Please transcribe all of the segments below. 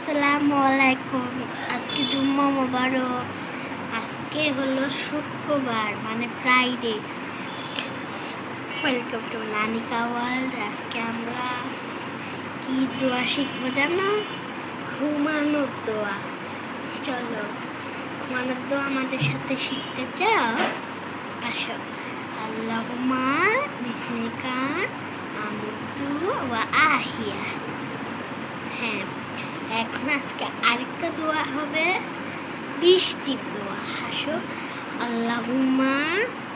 আসসালামু আলাইকুম। আজকে জুম্মা মোবারক। আজকে হলো শুক্রবার মানে Friday. Welcome to Nanika world. আজকে আমরা কি দোয়া শিখবো জানো? ঘুমানোর দোয়া। চলো ঘুমানোর দোয়া আমাদের সাথে শিখতে চাও? আসো। আল্লাহুম্মা বিসমিকা আমুতু ওয়া আহিয়া। হ্যাঁ, এখন আজকে আরেকটা দোয়া হবে বৃষ্টির দোয়া। হাসো। আল্লাহুম্মা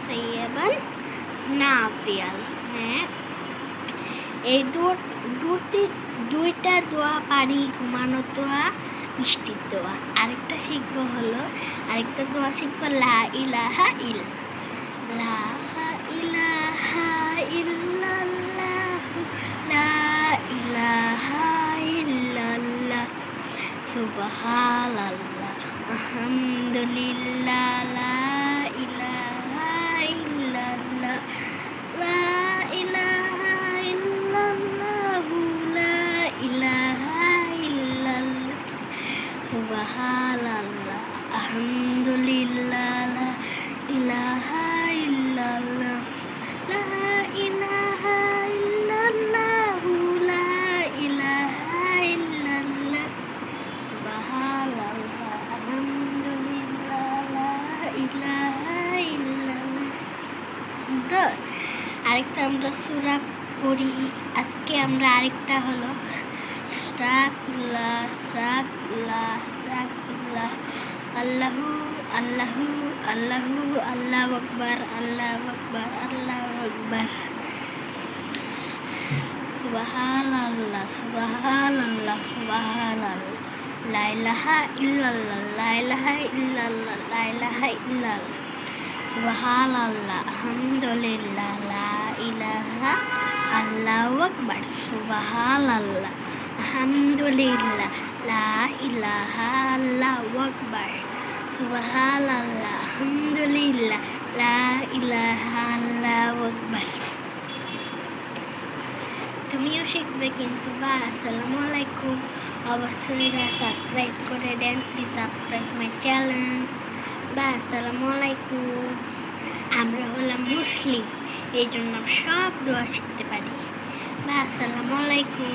সাইয়্যিবান নাফিয়াল। হ্যাঁ, এই দুইটা দোয়া পারি, ঘুমানোর দোয়া, বৃষ্টির দোয়া। আরেকটা দোয়া শিখবো লা ইলাহা ইল্লাল্লাহু লা ইলাহা ইল্লাল্লাহ সুবহানাল্লাহ আলহামদুলিল্লাহ লা ইলাহা ইল্লাল্লাহ লা ইলাহা ইল্লাল্লাহু লা ইলাহা ইল্লাল্লাহ সুবহানাল্লাহ আলহামদুলিল্লাহ লা ইলাহা ইল্লাল্লাহ লা ইলাহা ইল্লাল্লাহু লা ইলাহা ইল্লাল্লাহ সুবহানাল্লাহ আলহামদুলিল্লাহ লা ইলাহা ইল্লাল্লাহ। সুন্দর। আরেকটা আমরা সূরা পড়ি। আজকে আমরা আরেকটা হলো আস্তাগফিরুল্লাহ আস্তাগফিরুল্লাহ আল্লাহু আল্লাহু আল্লাহু আল্লাহু আকবার আল্লাহু আকবার আল্লাহু আকবার সুবহানাল্লাহ সুবহানাল্লাহ সুবহানাল্লাহ লা ইলাহা ইল্লাল্লাহ লা ইলাহা ইল্লাল্লাহ লা ইলাহা ইল্লাল্লাহ সুবহানাল্লাহ আলহামদুলিল্লাহ লা ইলাহা আল্লাহু আকবার সুবহানাল্লাহ আলহামদুলিল্লাহ লা ইলাহা আল্লাহু আকবার সুবহানাল্লাহ আলহামদুলিল্লাহ লা ইলাহা আল্লাহু আকবার। তুমিও শিখবে কিন্তু। বা আসসালামু আলাইকুম। অবশ্যই সাবস্ক্রাইব করে দেন। Please subscribe my channel. বা আসসালামু আলাইকুম। আমরা হলাম মুসলিম, এই জন্য সব দোয়া শিখতে পারি। বা আসসালামু আলাইকুম।